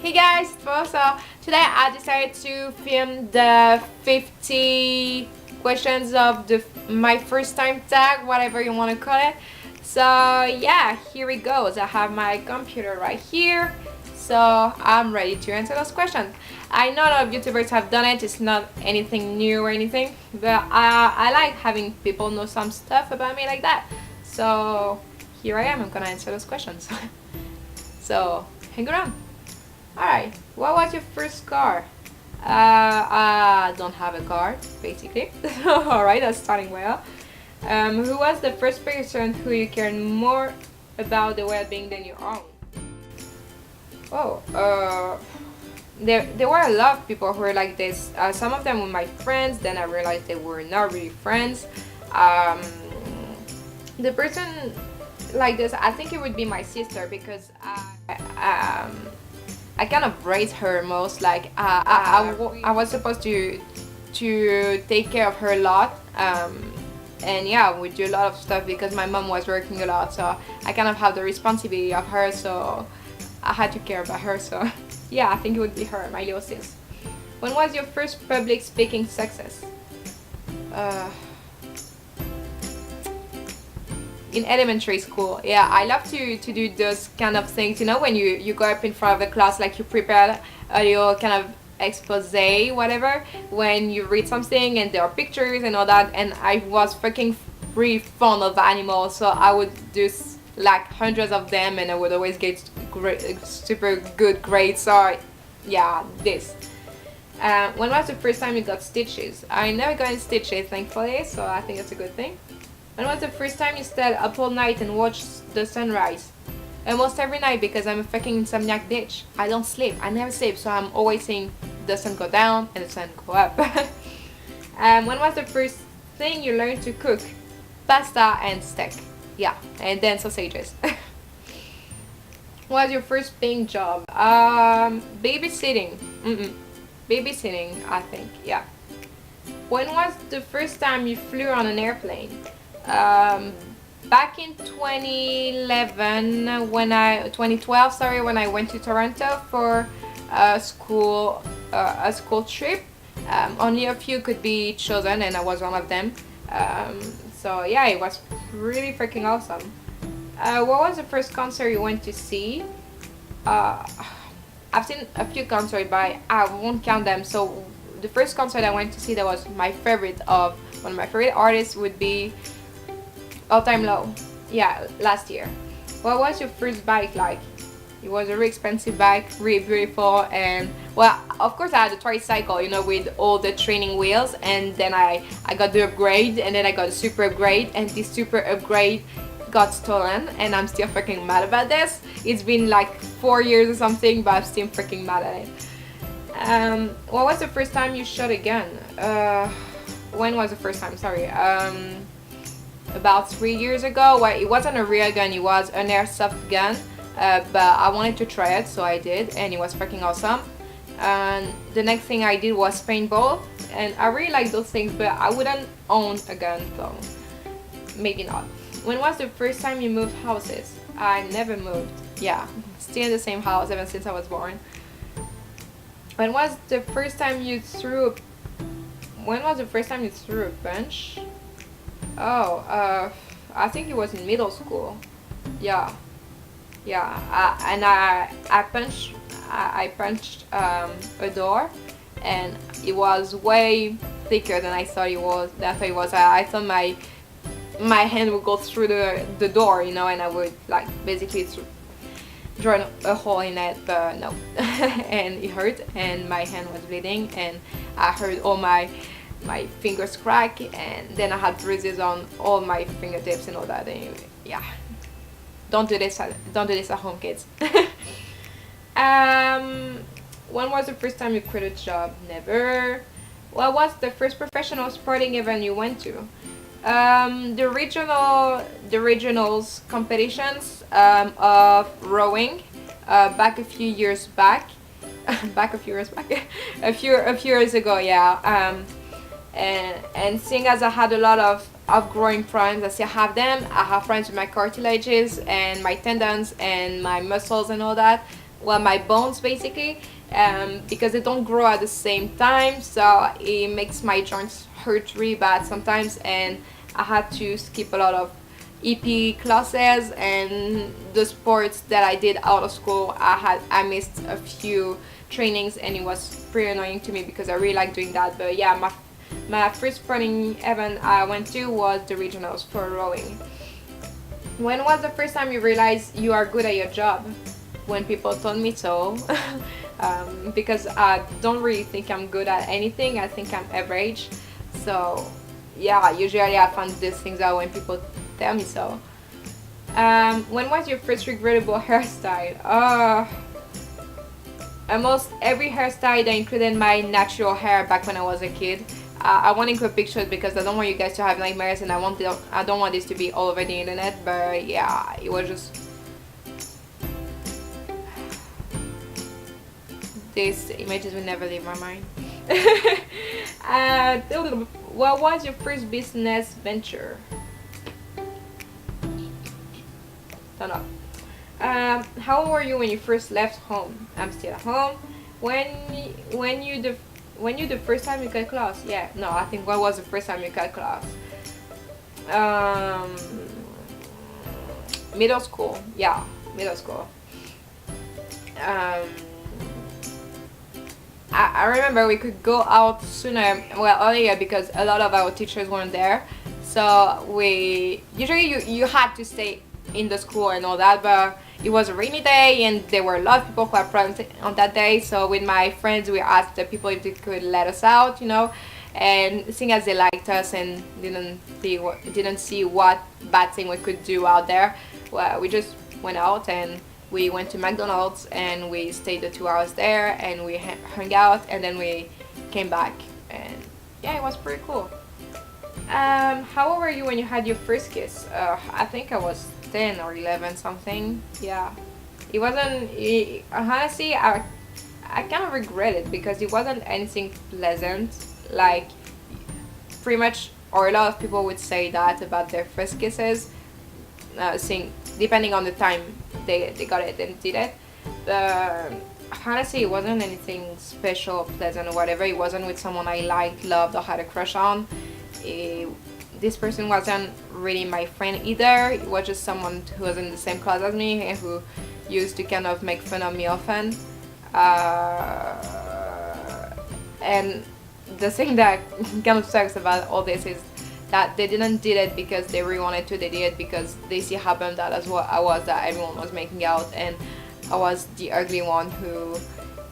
Hey guys, so today I decided to film the 50 questions of my first time tag, whatever you want to call it. So yeah, here it goes. I have my computer right here, so I'm ready to answer those questions. I know a lot of YouTubers have done it. It's not anything new or anything, but I like having people know some stuff about me like that. So here I am. I'm gonna answer those questions. So hang around. Alright, what was your first car? I don't have a car, basically. Alright, that's starting well. Who was the first person who you cared more about the well-being than your own? Oh, there were a lot of people who were like this. Some of them were my friends, then I realized they were not really friends. The person like this, I think it would be my sister, because I kind of raised her most. Like I was supposed to take care of her a lot, and yeah, we do a lot of stuff because my mom was working a lot, so I kind of have the responsibility of her, so I had to care about her. So yeah, I think it would be her, my little sis. When was your first public speaking success? In elementary school. Yeah, I love to do those kind of things, you know, when you go up in front of the class, like you prepare a little kind of expose, whatever, when you read something and there are pictures and all that. And I was fucking really fond of animals, so I would do like hundreds of them, and I would always get super good grades. So yeah, this. When was the first time you got stitches? I never got any stitches, thankfully, so I think that's a good thing. When was the first time you stayed up all night and watched the sunrise? Almost every night, because I'm a fucking insomniac bitch. I don't sleep. I never sleep, so I'm always seeing the sun go down and the sun go up. When was the first thing you learned to cook? Pasta and steak. Yeah, and then sausages. What was your first paying job? Babysitting. Babysitting, I think. Yeah. When was the first time you flew on an airplane? Back in 2012, sorry, when I went to Toronto for a school trip. Only a few could be chosen, and I was one of them. So yeah, it was really freaking awesome. What was the first concert you went to see? I've seen a few concerts, but I won't count them. So the first concert I went to see that was my favorite of one of my favorite artists would be All Time Low. Yeah, last year. What was your first bike like? It was a really expensive bike, really beautiful, and well, of course I had a tricycle, you know, with all the training wheels, and then I got the upgrade, and then I got a super upgrade, and this super upgrade got stolen, and I'm still freaking mad about this. It's been like 4 years or something, but I'm still freaking mad at it. What was the first time you shot a gun? When was the first time? Sorry. About 3 years ago. Well, it wasn't a real gun, it was an airsoft gun, but I wanted to try it, so I did, and it was freaking awesome. And the next thing I did was paintball, and I really like those things, but I wouldn't own a gun, so maybe not. When was the first time you moved houses? I never moved. Yeah, still in the same house ever since I was born. When was the first time you threw a punch? Oh, I think it was in middle school. Yeah, and I punched a door, and it was way thicker than I thought it was. I thought my hand would go through the door, you know, and I would like basically draw a hole in it, but no. And it hurt, and my hand was bleeding, and I heard all my fingers crack, and then I had bruises on all my fingertips and all that. Anyway, yeah, don't do this at home, kids. When was the first time you quit a job? Never. What was the first professional sporting event you went to? The regionals competitions of rowing back a few years back. A few years ago, yeah. And seeing as I had a lot of growing friends, I still have them. I have friends with my cartilages and my tendons and my muscles and all that. well, my bones basically, because they don't grow at the same time, so it makes my joints hurt really bad sometimes, and I had to skip a lot of EP classes, and the sports that I did out of school, I missed a few trainings, and it was pretty annoying to me because I really like doing that. But yeah, my first running event I went to was the regionals for rowing. When was the first time you realized you are good at your job? When people told me so. Because I don't really think I'm good at anything. I think I'm average. So yeah, usually I find these things out when people tell me so. When was your first regrettable hairstyle? Almost every hairstyle that included my natural hair back when I was a kid. I won't include pictures because I don't want you guys to have nightmares, and I don't want this to be all over the internet. But yeah, it was just, these images will never leave my mind. What was your first business venture? Don't know. How old were you when you first left home? I'm still at home. When you the first time you cut class? Yeah, no, I think what was the first time you cut class? Middle school. Yeah, middle school. I remember we could go out sooner, well, earlier, because a lot of our teachers weren't there. So we usually you had to stay in the school and all that, but it was a rainy day and there were a lot of people who were present on that day. So with my friends, we asked the people if they could let us out, and seeing as they liked us and didn't see what bad thing we could do out there, well, we just went out and we went to McDonald's and we stayed the 2 hours there and we hung out, and then we came back, and yeah, it was pretty cool. How old were you when you had your first kiss? I think I was 10 or 11 something. Yeah, it wasn't, honestly, I kind of regret it because it wasn't anything pleasant. Like, pretty much, or a lot of people would say that about their first kisses, depending on the time they got it and did it. Honestly, it wasn't anything special, pleasant, or whatever. It wasn't with someone I liked, loved, or had a crush on. This person wasn't really my friend either. It was just someone who was in the same class as me and who used to kind of make fun of me often. And the thing that kind of sucks about all this is that they didn't did it because they really wanted to. They did it because they see how bummed out as well I was that everyone was making out, and I was the ugly one who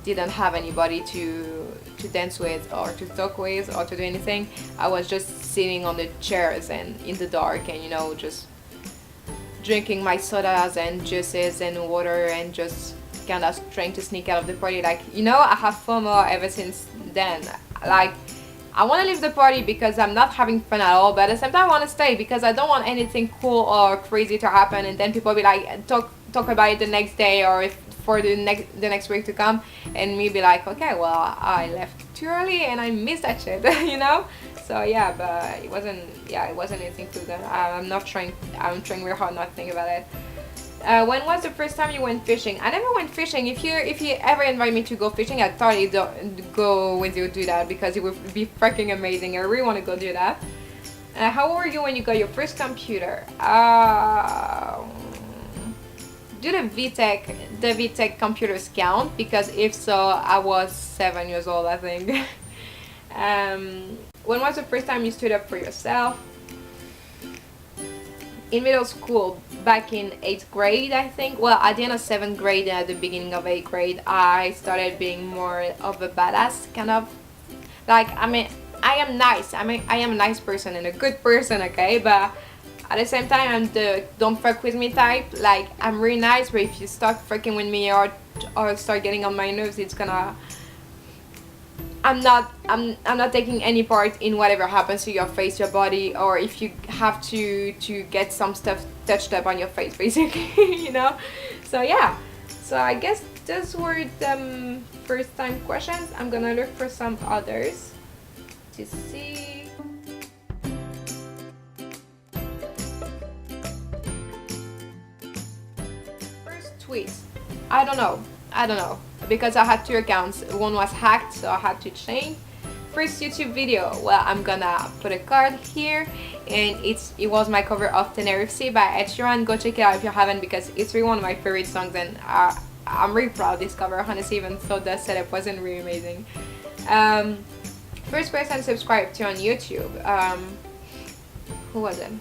didn't have anybody to dance with or to talk with or to do anything. I was just sitting on the chairs and in the dark and just drinking my sodas and juices and water and just kind of trying to sneak out of the party. Like, I have FOMO ever since then. Like, I want to leave the party because I'm not having fun at all, but at the same time I want to stay because I don't want anything cool or crazy to happen, and then people be like, talk about it the next day or for the next week to come, and me be like, okay, well, I left too early and I missed that shit. So yeah, but it wasn't anything to that. I'm trying real hard not to think about it. When was the first time you went fishing? I never went fishing. If you ever invite me to go fishing, I'd totally go with you do that because it would be freaking amazing. I really want to go do that. How old were you when you got your first computer? Do the VTech computers count? Because if so, I was 7 years old, I think. When was the first time you stood up for yourself? In middle school, back in 8th grade, I think. Well, at the end of 7th grade and at the beginning of 8th grade, I started being more of a badass, kind of. Like, I am nice. I am a nice person and a good person, okay? But at the same time, I'm the don't fuck with me type. Like, I'm really nice, but if you start fucking with me or start getting on my nerves, it's gonna... I'm not taking any part in whatever happens to your face, your body, or if you have to get some stuff touched up on your face, basically, So yeah, so I guess those were the first time questions. I'm gonna look for some others to see. First tweet. I don't know. I don't know, because I had 2 accounts. One was hacked, so I had to change. First YouTube video, well, I'm gonna put a card here, and it was my cover of Tenerife by Ed Sheeran. Go check it out if you haven't, because it's really one of my favorite songs, and I'm really proud of this cover, honestly, even though the setup wasn't really amazing. First person subscribed to on YouTube, who was it?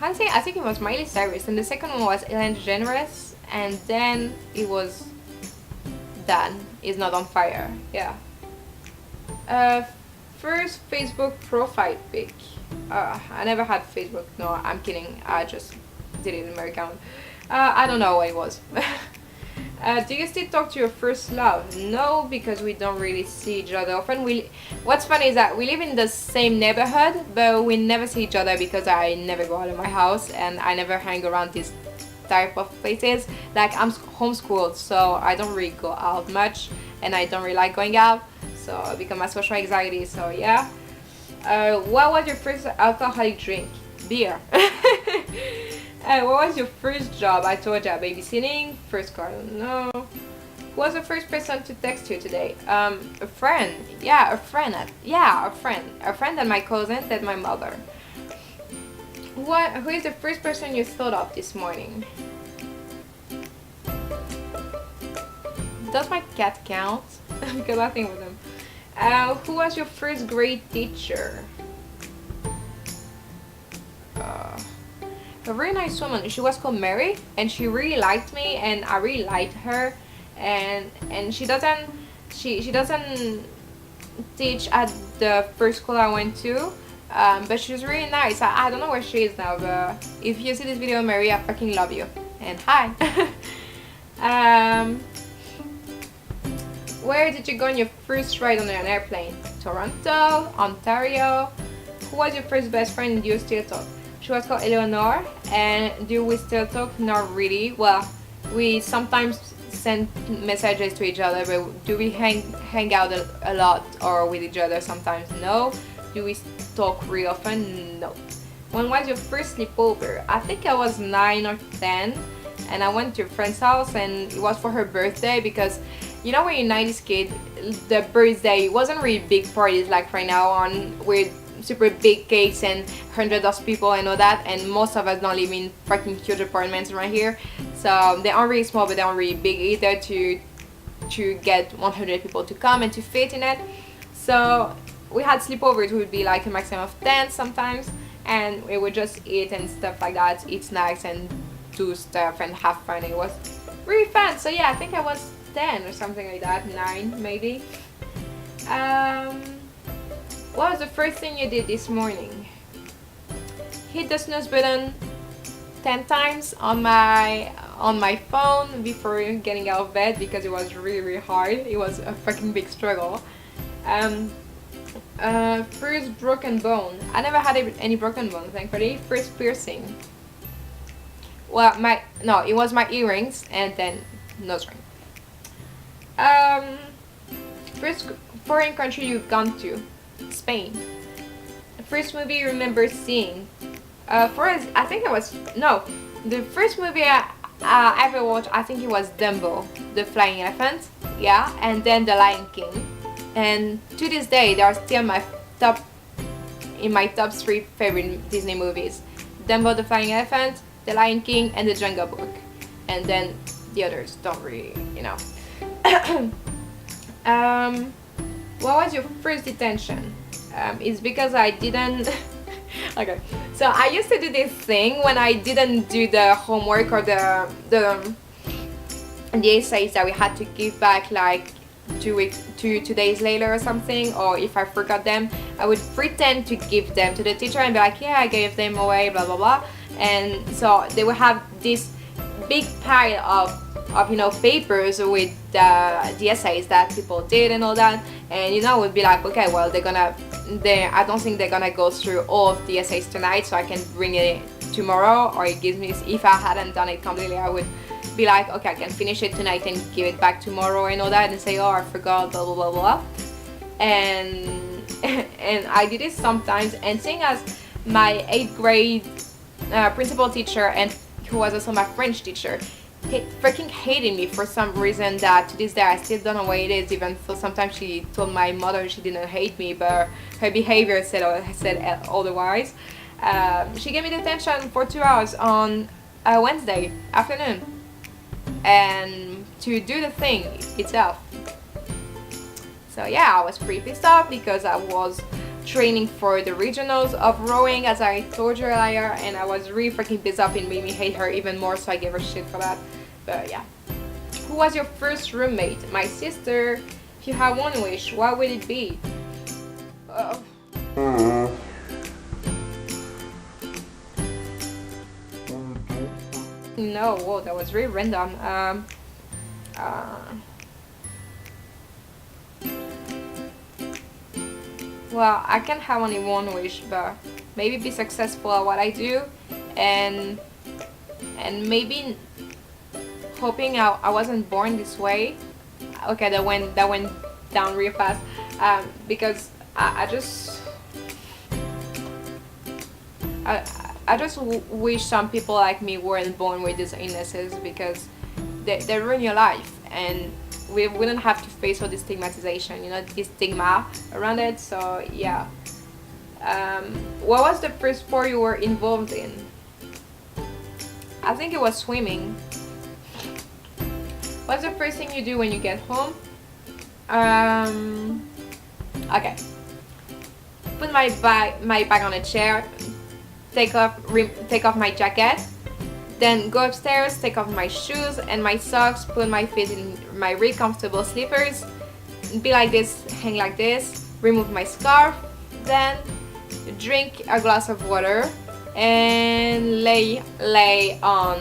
Honestly, I think it was Miley Cyrus, and the second one was Ellen DeGeneres, and then it was Dan Is Not On Fire. Yeah. First Facebook profile pic. I never had Facebook. No, I'm kidding. I just did it in my account. I don't know what it was. Do you still talk to your first love? No, because we don't really see each other often. What's funny is that we live in the same neighborhood, but we never see each other because I never go out of my house and I never hang around these type of places. Like, I'm homeschooled, so I don't really go out much, and I don't really like going out, so I become my social anxiety. So yeah. What was your first alcoholic drink? Beer. What was your first job? I told you, babysitting. First car, no. Who was the first person to text you today? A friend. Yeah, a friend. A friend and my cousin, and my mother. Who is the first person you thought of this morning? Does my cat count? Because I think with them. Who was your first grade teacher? A very nice woman. She was called Mary, and she really liked me, and I really liked her. And she doesn't teach at the first school I went to. But she's really nice. I don't know where she is now, but if you see this video, Mary, I fucking love you. And hi. Where did you go on your first ride on an airplane? Toronto, Ontario. Who was your first best friend? Do you still talk? She was called Eleanor. And do we still talk? Not really. Well, we sometimes send messages to each other, but do we hang out a lot or with each other sometimes? No. Do we talk real often? No. When was your first sleepover? I think I was 9 or 10, and I went to a friend's house, and it was for her birthday, because you know when you're 90s kid, the birthday wasn't really big parties like right now on with super big cakes and hundreds of people and all that, and most of us don't live in fucking huge apartments around here, so they aren't really small, but they aren't really big either to get 100 people to come and to fit in it. So we had sleepovers. We would be like a maximum of 10 sometimes, and we would just eat and stuff like that, eat snacks and do stuff and have fun. It was really fun. So yeah, I think I was 10 or something like that, 9 maybe. What was the first thing you did this morning? Hit the snooze button 10 times on my phone before getting out of bed, because it was really hard. It was a fucking big struggle. First broken bone. I never had any broken bones, thankfully. First piercing. Well, it was my earrings and then nose ring. First foreign country you've gone to? Spain. First movie you remember seeing? I think it was, the first movie I ever watched, I think it was Dumbo, the flying elephant. Yeah, and then The Lion King. And to this day, they are still in my top 3 favorite Disney movies. Dumbo the Flying Elephant, The Lion King, and The Jungle Book. And then the others don't really, What was your first detention? It's because I didn't... Okay, so I used to do this thing when I didn't do the homework or the essays that we had to give back like 2 days later or something, or if I forgot them, I would pretend to give them to the teacher and be like, yeah, I gave them away, blah blah blah. And so they would have this big pile of papers with the essays that people did and all that, and would be like, okay, well, I don't think they're gonna go through all of the essays tonight, so I can bring it tomorrow. Or it gives me, if I hadn't done it completely, I would be like, okay, I can finish it tonight and give it back tomorrow and all that, and say, oh, I forgot, blah blah blah blah. And I did it sometimes, and seeing as my 8th grade principal teacher, and who was also my French teacher, he freaking hated me for some reason that to this day I still don't know what it is, even though sometimes she told my mother she didn't hate me, but her behavior said otherwise. She gave me detention for 2 hours on a Wednesday afternoon, and to do the thing itself. So yeah, I was pretty pissed off because I was training for the regionals of rowing, as I told you earlier, and I was really freaking pissed off. It made me hate her even more, so I gave her shit for that. But yeah. Who was your first roommate? My sister. If you had one wish, what would it be? No, whoa, that was really random. Well, I can have only one wish, but maybe be successful at what I do, and maybe hoping I wasn't born this way. Okay, that went down real fast, because I just wish some people like me weren't born with these illnesses, because they ruin your life, and we wouldn't have to face all this stigmatization, you know, this stigma around it. So yeah. What was the first sport you were involved in? I think it was swimming. What's the first thing you do when you get home? Okay. Put my bag on a chair, take off my jacket, then go upstairs, take off my shoes and my socks, put my feet in my really comfortable slippers, be like this, hang like this, remove my scarf, then drink a glass of water and lay on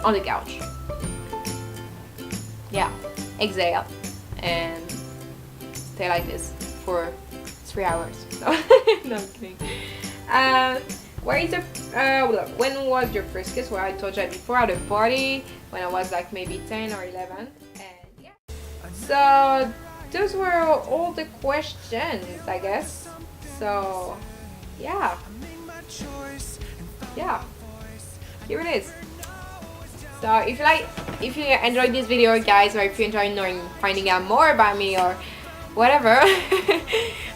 the couch. Yeah, exhale and stay like this for 3 hours. No, no, I'm kidding. Where is the when was your first kiss? Well, I told you before, at a party when I was like maybe 10 or 11, and yeah. So those were all the questions, I guess. So yeah, here it is. So if you enjoyed this video, guys, or if you enjoyed finding out more about me or whatever,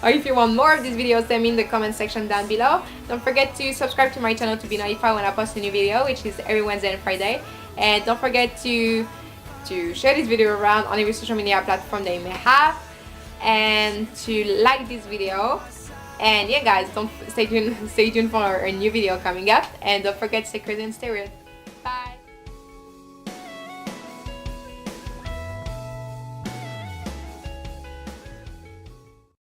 or if you want more of these videos, tell me in the comment section down below. Don't forget to subscribe to my channel to be notified when I post a new video, which is every Wednesday and Friday. And don't forget to share this video around on every social media platform that you may have, and to like this video. And yeah, guys, stay tuned for a new video coming up, and don't forget to stay crazy and stay real.